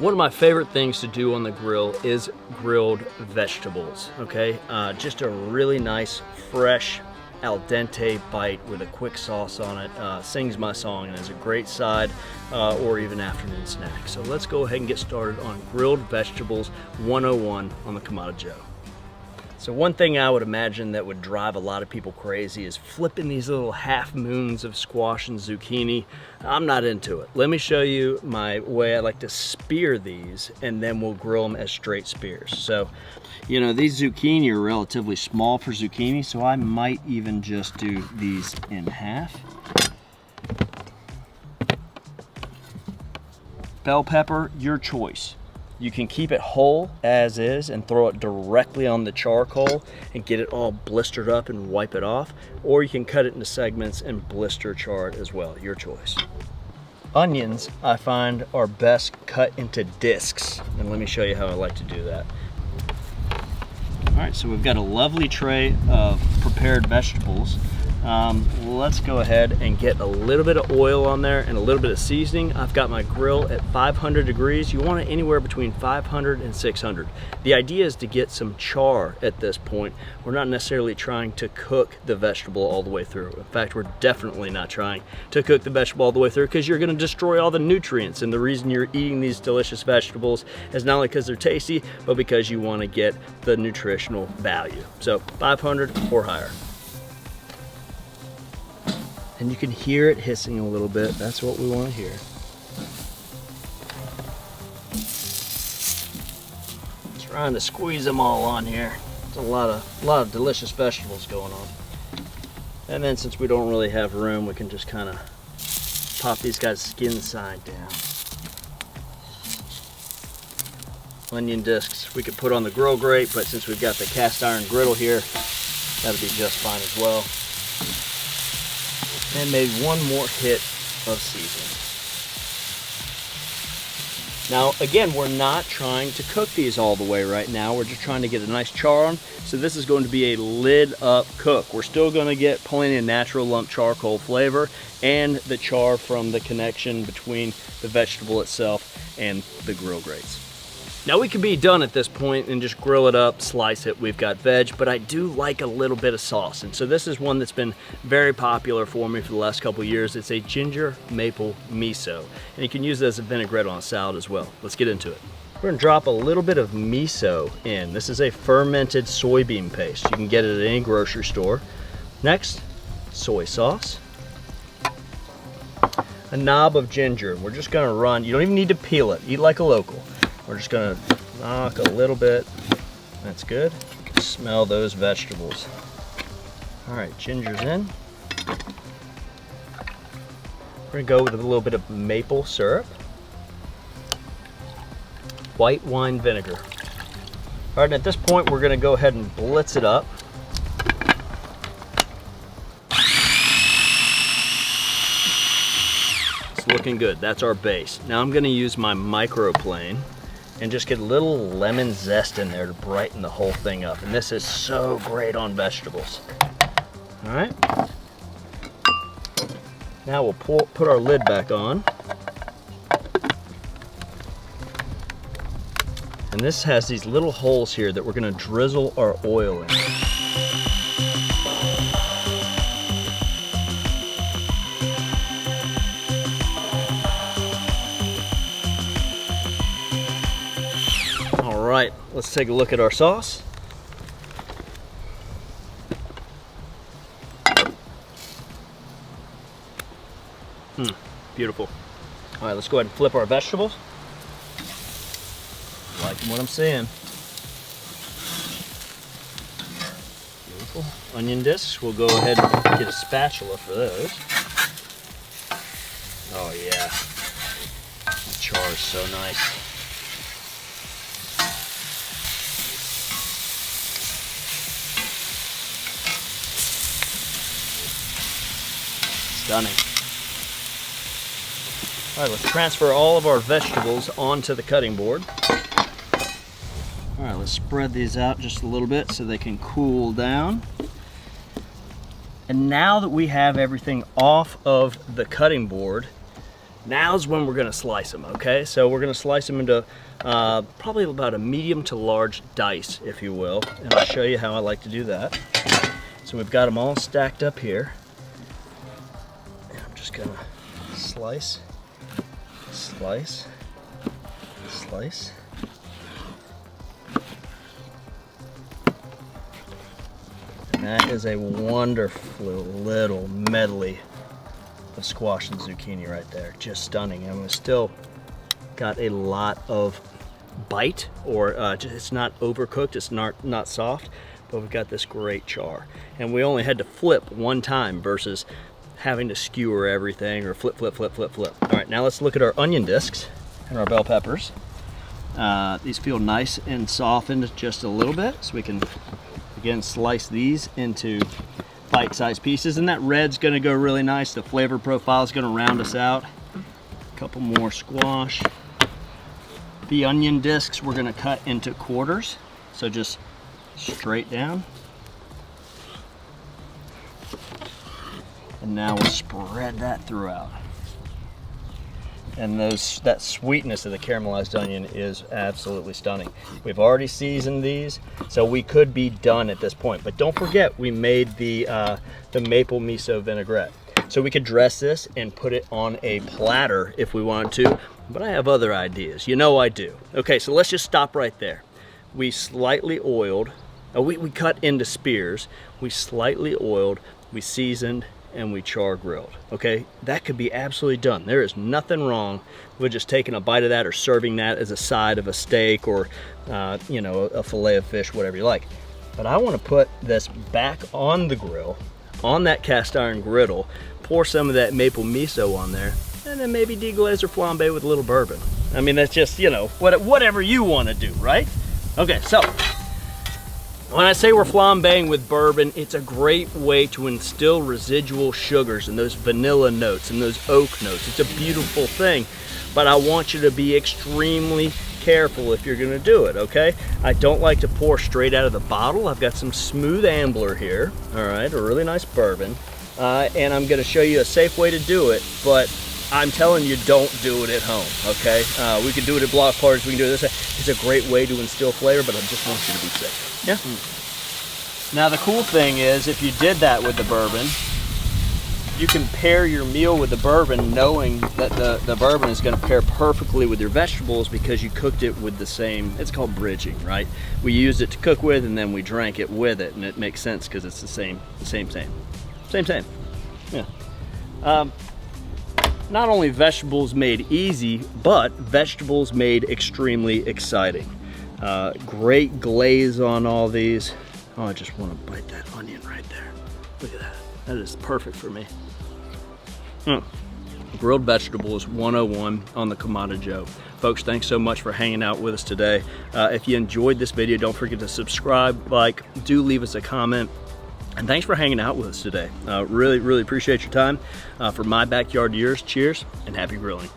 One of my favorite things to do on the grill is grilled vegetables, okay? Just a really nice, fresh, al dente bite with a quick sauce on it. Sings my song and is a great side or even afternoon snack. So let's go ahead and get started on grilled vegetables 101 on the Kamado Joe. So one thing I would imagine that would drive a lot of people crazy is flipping these little half moons of squash and zucchini. I'm not into it. Let me show you my way I like to spear these, and then we'll grill them as straight spears. So, you know, these zucchini are relatively small for zucchini, so I might even just do these in half. Bell pepper, your choice. You can keep it whole as is and throw it directly on the charcoal and get it all blistered up and wipe it off, or you can cut it into segments and blister char it as well, your choice. Onions, I find, are best cut into discs, and let me show you how I like to do that. All right, so we've got a lovely tray of prepared vegetables. Let's go ahead and get a little bit of oil on there and a little bit of seasoning. I've got my grill at 500 degrees. You want it anywhere between 500 and 600. The idea is to get some char at this point. We're not necessarily trying to cook the vegetable all the way through. In fact, we're definitely not trying to cook the vegetable all the way through, because you're gonna destroy all the nutrients. And the reason you're eating these delicious vegetables is not only because they're tasty, but because you wanna get the nutritional value. So 500 or higher. And you can hear it hissing a little bit. That's what we want to hear. Trying to squeeze them all on here. It's a lot of delicious vegetables going on. And then since we don't really have room, we can just kind of pop these guys skin side down. Onion discs we could put on the grill grate, but since we've got the cast iron griddle here, that'll be just fine as well. And maybe one more hit of seasoning. Now, again, we're not trying to cook these all the way right now. We're just trying to get a nice char on. So this is going to be a lid up cook. We're still going to get plenty of natural lump charcoal flavor and the char from the connection between the vegetable itself and the grill grates. Now we could be done at this point and just grill it up, slice it. We've got veg, but I do like a little bit of sauce. And so this is one that's been very popular for me for the last couple of years. It's a ginger maple miso. And you can use it as a vinaigrette on a salad as well. Let's get into it. We're gonna drop a little bit of miso in. This is a fermented soybean paste. You can get it at any grocery store. Next, soy sauce. A knob of ginger. We're just gonna run, you don't even need to peel it. Eat like a local. We're just gonna knock a little bit. That's good. Smell those vegetables. All right, ginger's in. We're gonna go with a little bit of maple syrup. White wine vinegar. All right, and at this point, we're gonna go ahead and blitz it up. It's looking good, that's our base. Now I'm gonna use my microplane and just get a little lemon zest in there to brighten the whole thing up. And this is so great on vegetables. All right. Now we'll put our lid back on. And this has these little holes here that we're gonna drizzle our oil in. All right, let's take a look at our sauce. Beautiful. All right, let's go ahead and flip our vegetables. Liking what I'm seeing. Beautiful. Onion discs, we'll go ahead and get a spatula for those. Oh yeah, the char is so nice. Stunning. All right, let's transfer all of our vegetables onto the cutting board. All right, let's spread these out just a little bit so they can cool down. And now that we have everything off of the cutting board, Now's when we're gonna slice them, okay? So we're gonna slice them into probably about a medium to large dice, if you will. And I'll show you how I like to do that. So we've got them all stacked up here. And I'm just gonna slice, slice, slice. And that is a wonderful little medley of squash and zucchini right there. Just stunning. And we've still got a lot of bite, or it's not overcooked, it's not soft, but we've got this great char. And we only had to flip one time versus having to skewer everything or flip, flip, flip, flip, flip. All right, now let's look at our onion discs and our bell peppers. These feel nice and softened just a little bit, so we can again slice these into bite-sized pieces, and that red's gonna go really nice. The flavor profile is gonna round us out. A couple more squash. The onion discs we're gonna cut into quarters, so just straight down. And now we'll spread that throughout. And that sweetness of the caramelized onion is absolutely stunning. We've already seasoned these, so we could be done at this point. But don't forget, we made the maple miso vinaigrette. So we could dress this and put it on a platter if we wanted to, but I have other ideas. You know I do. Okay, so let's just stop right there. We slightly oiled, we cut into spears, we slightly oiled, we seasoned, and we char grilled. Okay, that could be absolutely done. There is nothing wrong with just taking a bite of that or serving that as a side of a steak or you know, a fillet of fish, whatever you like. But I want to put this back on the grill, on that cast iron griddle, pour some of that maple miso on there, and then maybe deglaze or flambe with a little bourbon. I mean, that's just, you know, whatever you want to do, right? Okay, so when I say we're flambeing with bourbon, it's a great way to instill residual sugars and those vanilla notes and those oak notes. It's a beautiful thing, but I want you to be extremely careful if you're gonna do it, okay? I don't like to pour straight out of the bottle. I've got some smooth Ambler here, all right, a really nice bourbon, and I'm gonna show you a safe way to do it, but I'm telling you, don't do it at home, okay? We can do it at block parties, we can do it this way. It's a great way to instill flavor, but I just want you to be safe. Yeah. Now the cool thing is, if you did that with the bourbon, you can pair your meal with the bourbon knowing that the bourbon is going to pair perfectly with your vegetables because you cooked it with the same, it's called bridging, right? We used it to cook with and then we drank it with it, and it makes sense because it's the same. Yeah. Not only vegetables made easy, but vegetables made extremely exciting. Great glaze on all these. Oh, I just want to bite that onion right there. Look at that. That is perfect for me. Grilled vegetables 101 on the Kamado Joe. Folks, thanks so much for hanging out with us today. If you enjoyed this video, don't forget to subscribe, like, do leave us a comment. And thanks for hanging out with us today. Really, really appreciate your time. From my backyard to yours, cheers and happy grilling.